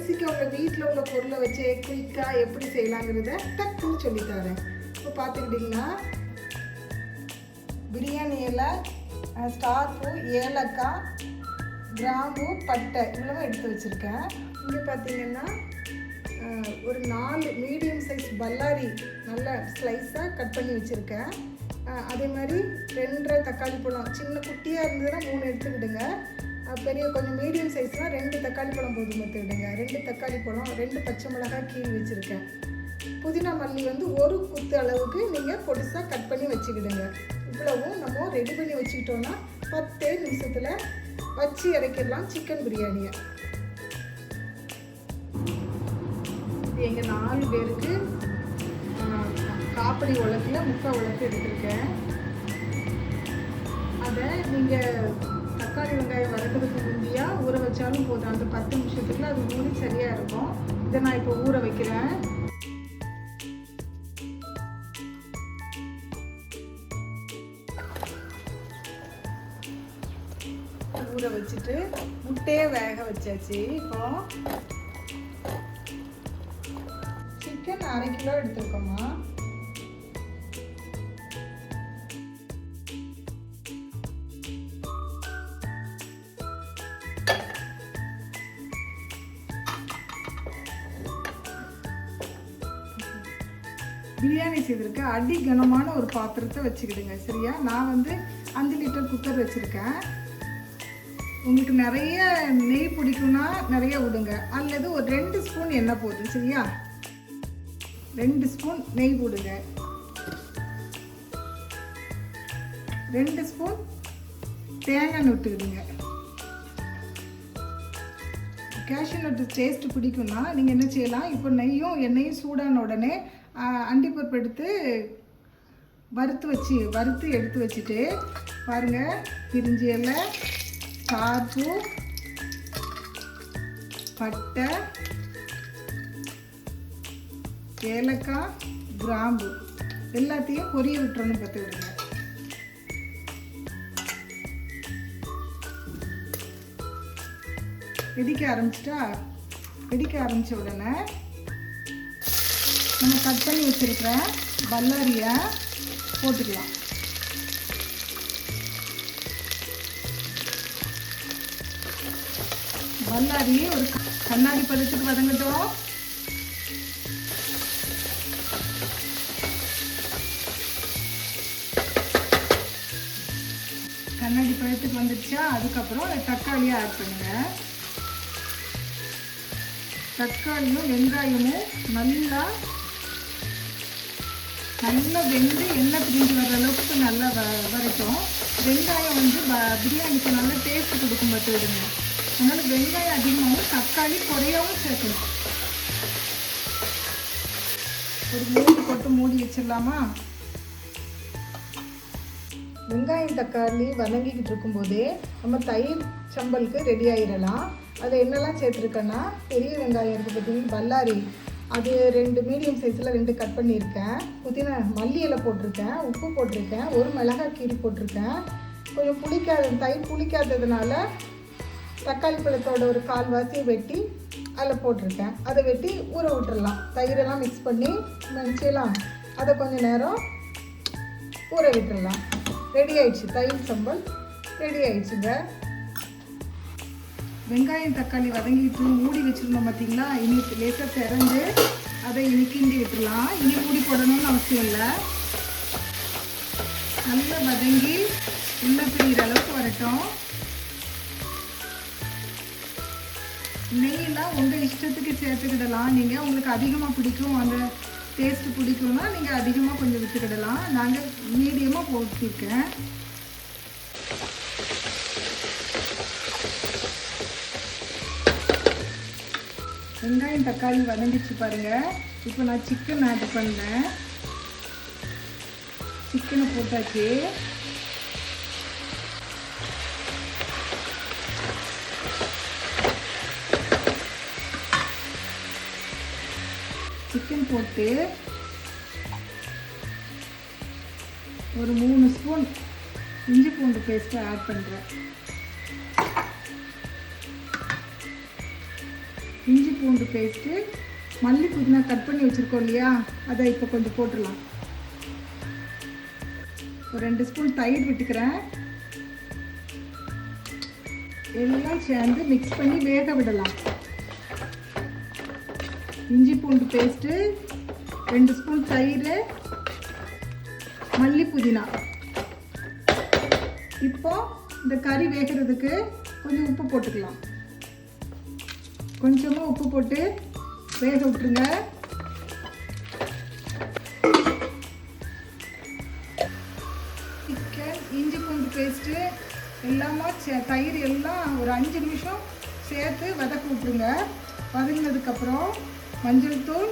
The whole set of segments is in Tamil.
பேசிக்காக உள்ள வீட்டில் உள்ள பொருளை வச்சு குயிக்காக எப்படி செய்யலாங்கிறத டக்குன்னு சொல்லித்தரேன். இப்போ பார்த்துக்கிட்டிங்கன்னா பிரியாணி இலை, ஸ்டார் பூ, ஏலக்காய், கிராம்பு, பட்டை இவ்வளவும் எடுத்து வச்சுருக்கேன். இங்கே பார்த்தீங்கன்னா ஒரு 4 மீடியம் சைஸ் பல்லாரி நல்ல ஸ்லைஸாக கட் பண்ணி வச்சுருக்கேன். அதே மாதிரி 2 தக்காளி பழம், சின்ன குட்டியாக இருந்ததுன்னா 3 எடுத்துக்கிடுங்க. பெரிய கொஞ்சம் மீடியம் சைஸ்னால் 2 தக்காளி பழம் போதும் எடுத்துக்கிடுங்க. 2 தக்காளி பழம், 2 பச்சை மிளகாய் கீழ் வச்சுருக்கேன். புதினா மல்லி வந்து 1 குத்து அளவுக்கு நீங்கள் பொடிசாக கட் பண்ணி வச்சுக்கிடுங்க. இவ்வளவும் நம்ம ரெடி பண்ணி வச்சுக்கிட்டோன்னா 10 நிமிஷத்தில் வச்சு இறக்கிடலாம் சிக்கன் பிரியாணியை. எங்கள் 4 பேருக்கு காப்படி உலக்கில் 3/4 உலக்கு எடுத்துருக்கேன். அதை நீங்கள் தக்காளி வெங்காயம் வதக்கிறதுக்கு முந்தியாக ஊற வச்சாலும் போதும். அந்த 10 நிமிஷத்துக்குள்ள அது ஊறி சரியாக இருக்கும். இதை நான் இப்போ ஊற வைக்கிறேன். ஊற வச்சுட்டு முட்டையை வேக வச்சாச்சு. இப்போ சிக்கன் 1/2 கிலோ எடுத்துருக்கோமா. பிரியாணி செய்திருக்க அடி கனமான ஒரு பாத்திரத்தை வச்சுக்கிடுங்க. சரியா? நான் வந்து 5 லிட்டர் குக்கர் வச்சுருக்கேன். உங்களுக்கு நிறைய நெய் பிடிக்கும்னா நிறைய விடுங்க, அல்லது ஒரு 2 ஸ்பூன் எண்ணெய் போதும். சரியா? 2 ஸ்பூன் நெய் போடுங்க. 2 ஸ்பூன் தேங்காய் நட்டுக்கிடுங்க. கேஷ்யூ நட்டு டேஸ்ட் பிடிக்கும்னா நீங்கள் என்ன செய்யலாம், இப்போ நெய்யும் எண்ணெயும் சூடான உடனே அண்டிப்பருப்பு எடுத்து வறுத்து எடுத்து வச்சுட்டு பாருங்கள், பிரிஞ்சி இலை, காப்பு, பட்டை, ஏலக்காய், கிராம்பு எல்லாத்தையும் பொரிய விட்டுறணும். பற்ற விடுங்க. வெடிக்க ஆரம்பித்த உடனே நம்ம கட் பண்ணி வச்சுருக்கிற பல்லாரியை போட்டுக்கலாம். பல்லாரி ஒரு கண்ணாடி பதத்துக்கு வதங்கட்டும். கண்ணாடி பதத்துக்கு வந்துடுச்சா, அதுக்கப்புறம் தக்காளியை ஆட் பண்ணுங்க. தக்காளியும் வெங்காயமும் நல்லா வெந்து எண்ணெய் பிரிஞ்சு வர அளவுக்கு நல்லா வரைக்கும். வெங்காயம் வந்து பிரியாணிக்கு நல்ல டேஸ்ட் கொடுக்கும். பார்த்துடுங்க. அதனால் வெங்காயம் அதிகமாகவும் தக்காளி குறையாகவும் சேர்க்கணும். ஒரு மூடி போட்டு மூடி வச்சிடலாமா? வெங்காயம் தக்காளி வதங்கிக்கிட்டு இருக்கும்போதே நம்ம தயிர் சம்பலுக்கு ரெடி ஆகிடலாம். அதை என்னெல்லாம் சேர்த்துருக்கேன்னா, பெரிய வெங்காயம் இருக்குது பார்த்தீங்கன்னா பல்லாரி, அது 2 மீடியம் சைஸில் 2 கட் பண்ணியிருக்கேன். புதினா மல்லி இலை போட்டிருக்கேன், உப்பு போட்டிருக்கேன், 1 மிளகாய் கீரி போட்டிருக்கேன். கொஞ்சம் தயிர் புளிக்காததுனால தக்காளி பழத்தோட ஒரு 1/4 வெட்டி அதில் போட்டிருக்கேன். அதை வெட்டி ஊற விட்டுடலாம். தயிரெல்லாம் மிக்ஸ் பண்ணி நினச்சிடலாம். அதை கொஞ்சம் நேரம் ஊற விட்டுடலாம். ரெடி ஆயிடுச்சு, தயிர் சம்பல் ரெடி ஆயிடுச்சுங்க. வெங்காயம் தக்காளி வதங்கிட்டு மூடி வச்சுருந்தோம் பார்த்தீங்களா. இனி லேசாக திறந்து அதை கிண்டி விட்டுடலாம். இனி மூடி போடணும்னு அவசியம் இல்லை. நல்லா வதங்கி எண்ணெய் பிரிகிற அளவுக்கு வரட்டும். நெய்யெல்லாம் உங்கள் இஷ்டத்துக்கு சேர்த்துக்கிடலாம். நீங்கள் உங்களுக்கு அதிகமாக பிடிக்கும், அந்த டேஸ்ட்டு பிடிக்கும்னா நீங்கள் அதிகமாக கொஞ்சம் விட்டுக்கிடலாம். நாங்கள் மீடியமாக போட்டிருக்கேன். வெங்காயம் தக்காளி வதங்கிச்சு பாருங்கள். இப்போ நான் சிக்கன் ஆட் பண்ணேன். சிக்கனை போட்டாச்சு. சிக்கன் போட்டு ஒரு 3 ஸ்பூன் இஞ்சி பூண்டு பேஸ்ட்டை ஆட் பண்ணுறேன். இஞ்சி பூண்டு பேஸ்ட்டு, மல்லி புதினா கட் பண்ணி வச்சுருக்கோம் இல்லையா, அதை இப்போ கொஞ்சம் போட்டுடலாம். ஒரு 2 ஸ்பூன் தயிர் விட்டுக்கிறேன். எல்லாம் சேர்ந்து மிக்ஸ் பண்ணி வேக விடலாம். இஞ்சி பூண்டு பேஸ்ட்டு, 2 ஸ்பூன் தயிர், மல்லி புதினா. இப்போ இந்த கறி வேகிறதுக்கு கொஞ்சம் உப்பு போட்டுக்கலாம். கொஞ்சமாக உப்பு போட்டு வேக விட்டுருங்க. சிக்கன், இஞ்சி பூண்டு பேஸ்ட்டு எல்லாமே தயிர் எல்லாம் ஒரு 5 நிமிஷம் சேர்த்து வதக்க விட்டுருங்க. வதங்கினதுக்கப்புறம் மஞ்சள் தூள்,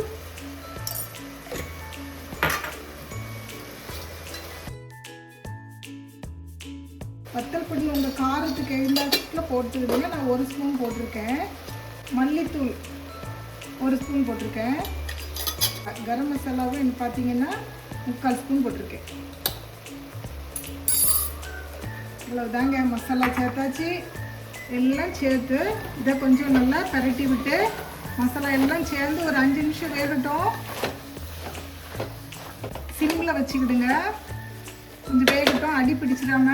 வத்தல் பொடி உங்கள் காரத்துக்கு எல்லாத்துக்கும் போட்டுக்கிடுங்க. நான் 1 ஸ்பூன் போட்டிருக்கேன். மல்லித்தூள் 1 ஸ்பூன் போட்டிருக்கேன். கரம் மசாலாவும் பார்த்தீங்கன்னா 3/4 ஸ்பூன் போட்டிருக்கேன். இவ்வளோதாங்க, மசாலா சேர்த்தாச்சு. எல்லாம் சேர்த்து இதை கொஞ்சம் நல்லா பரட்டி விட்டு மசாலா எல்லாம் சேர்ந்து ஒரு 5 நிமிஷம் வேகட்டும். சிம்மில் வச்சுக்கிடுங்க. கொஞ்சம் வேகட்டும், அடி பிடிச்சிடாம.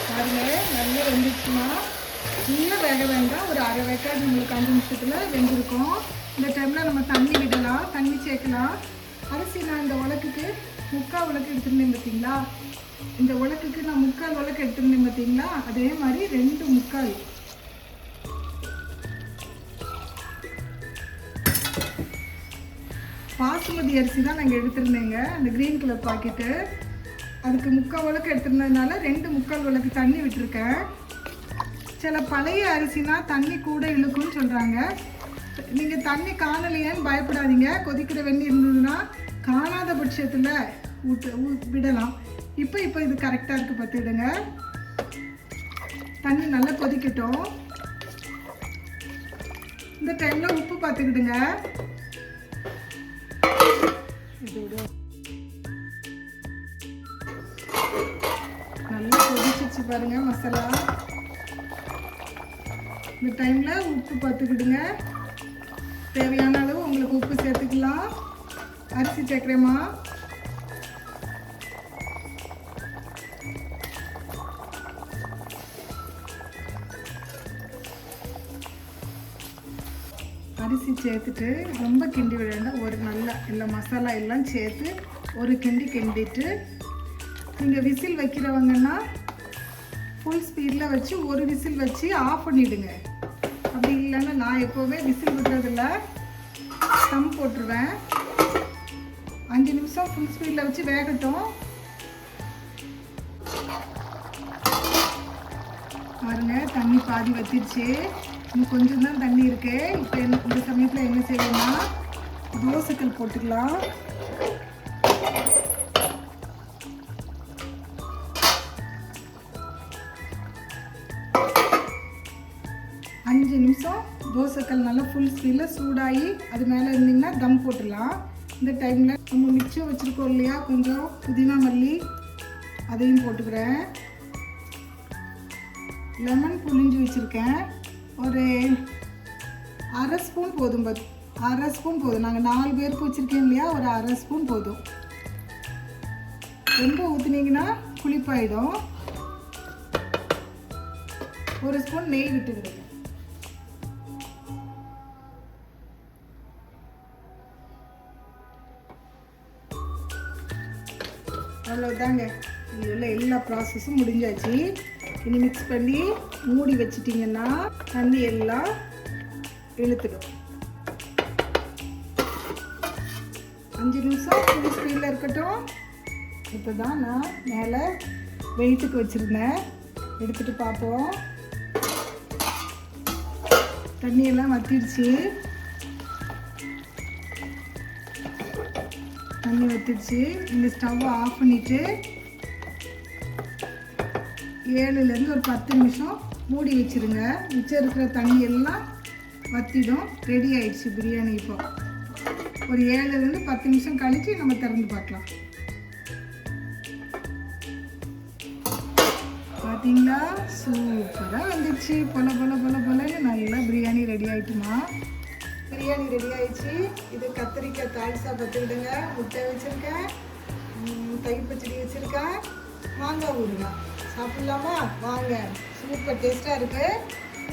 பாருங்க, நல்லா வெந்துச்சுன்னா இன்னும் வேக வேண்டாம். ஒரு அரை வேக்காடு நம்மளுக்கு 5 நிமிஷத்தில் வெந்திருக்கும். இந்த டைமில் நம்ம தண்ணி விடலாம், தண்ணி சேர்க்கலாம். அரிசி நான் இந்த உலக்குக்கு 3/4 உலக்கு எடுத்துருந்தேன் பார்த்தீங்களா, இந்த உலக்குக்கு நான் 3/4 உலக்கு எடுத்துருந்தேன் பார்த்தீங்களா, அதே மாதிரி 2/4 பாசுமதி அரிசி தான் நாங்கள் எடுத்துருந்தேங்க. அந்த க்ரீன் கலர் பாக்கெட்டு, அதுக்கு 3/4 உலக்கு எடுத்துருந்ததுனால 2/4 உலக்கு தண்ணி விட்டுருக்கேன். சில பழைய அரிசினா தண்ணி கூட இழுக்குன்னு சொல்கிறாங்க. நீங்கள் தண்ணி காணலையேன்னு பயப்படாதீங்க. கொதிக்கிற வெந்நீர் இருந்ததுன்னா காணாத பட்சத்தில் விடலாம். இப்போ இது கரெக்டாக இருக்குது பார்த்துடுங்க. தண்ணி நல்லா கொதிக்கட்டும். இந்த டைமில் உப்பு பார்த்துக்கிடுங்க. இதோட நல்லா கொதிச்சிச்சு பாருங்க மசாலா. இந்த டைமில் உப்பு பார்த்துக்கிடுங்க. தேவையான அளவு உங்களுக்கு உப்பு சேர்த்துக்கலாம். அரிசி சேர்க்குறேம்மா. அரிசி சேர்த்துட்டு ரொம்ப கிண்டி விட வேண்டாம். ஒரு நல்லா எல்லா மசாலா எல்லாம் சேர்த்து ஒரு கிண்டிட்டு, நீங்கள் விசில் வைக்கிறவங்கன்னா ஃபுல் ஸ்பீடில் வச்சு ஒரு விசில் வச்சு ஆஃப் பண்ணிவிடுங்க. அப்படி இல்லைன்னா நான் எப்போவுமே விசில் விடுறதில்ல, தம் போட்டுருவேன். 5 நிமிஷம் ஃபுல் ஸ்பீடில் வச்சு வேகட்டும். பாருங்க, தண்ணி பாதி வத்திருச்சு. இன்னும் கொஞ்சம் தான் தண்ணி இருக்கு. இப்போ இந்த சமயத்தில் என்ன செய்யணும்னா தோசைக்கல் போட்டுக்கலாம். அஞ்சு நிமிஷம் தோசைக்கல் நல்லா ஃபுல் ஸ்பீடில் சூடாகி அது மேலே இருந்தீங்கன்னா தம் போட்டுடலாம். இந்த டைமில் நம்ம மிச்சம் வச்சுருக்கோம் இல்லையா, கொஞ்சம் புதினா மல்லி அதையும் போட்டுக்கிறேன். லெமன் புளிஞ்சு வச்சுருக்கேன். ஒரு அரை ஸ்பூன் போதும். அரை ஸ்பூன் போதும். நாங்கள் 4 பேருக்கு வச்சுருக்கேன் இல்லையா, ஒரு அரை ஸ்பூன் போதும். ரொம்ப ஊற்றுனீங்கன்னா புளிப்பாயிடும். 1 ஸ்பூன் நெய் விட்டுக்கிறேன். அவ்வளோதாங்க, இதில் உள்ள எல்லா ப்ராசஸும் முடிஞ்சாச்சு. இனி மிக்ஸ் பண்ணி மூடி வச்சிட்டிங்கன்னா தண்ணி எல்லாம் இழுத்துடும். 5 நிமிஷம் ஃபுல் ஸ்பீடில் இருக்கட்டும். இப்போ தான் நான் மேலே வெயிட்டுக்கு வச்சுருந்தேன், எடுத்துகிட்டு பார்ப்போம். தண்ணியெல்லாம் வற்றிடுச்சு. தண்ணி வற்றிடுச்சு. இந்த ஸ்டவ்வை ஆஃப் பண்ணிவிட்டு 7லேருந்து ஒரு 10 நிமிஷம் மூடி வச்சுருங்க. மிச்சம் இருக்கிற தண்ணி எல்லாம் வற்றிடும். ரெடி ஆயிடுச்சு பிரியாணி. இப்போ ஒரு 7லேருந்து 10 நிமிஷம் கழித்து நம்ம திறந்து பார்க்கலாம். பார்த்தீங்களா சூப்பராக வந்துச்சு. பொல பொல பொல பொலன்னு நல்லா பிரியாணி ரெடி ஆகிட்டுமா. பிரியாணி ரெடி ஆயிடுச்சு. இது கத்திரிக்காய் தால்சா பார்த்துக்கிடுங்க. முட்டை வச்சுருக்கேன், தயிர் பச்சடி வச்சுருக்கேன், மாங்காய் ஊறுகாய். சாப்பிட்லாமா? வாங்க. சூப்பர் டேஸ்ட்டாக இருக்குது.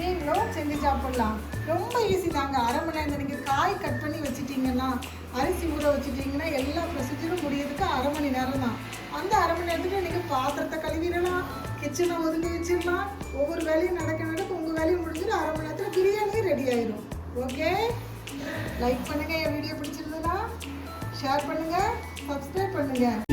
நீங்களும் செஞ்சு சாப்பிட்லாம். ரொம்ப ஈஸி தாங்க. அரை மணி நேரம். நீங்கள் காய் கட் பண்ணி வச்சுட்டிங்கன்னா, அரிசி ஊற வச்சுட்டிங்கன்னா எல்லா ப்ரொசீஜரும் முடியறதுக்கு அரை மணி நேரம் தான். அந்த அரை மணி நேரத்துக்கு நீங்கள் பாத்திரத்தை கழுவிடலாம், கிச்சனை ஒதுங்கி வச்சிடலாம். ஒவ்வொரு வேலையும் நடக்க உங்கள் வேலையும் முடிஞ்சிட்டு அரை மணி நேரத்தில் பிரியாணி ரெடி ஆயிடும். ஓகே, லைக் பண்ணுங்கள். என் வீடியோ பிடிச்சிருந்ததுன்னா ஷேர் பண்ணுங்கள், சப்ஸ்கிரைப் பண்ணுங்கள்.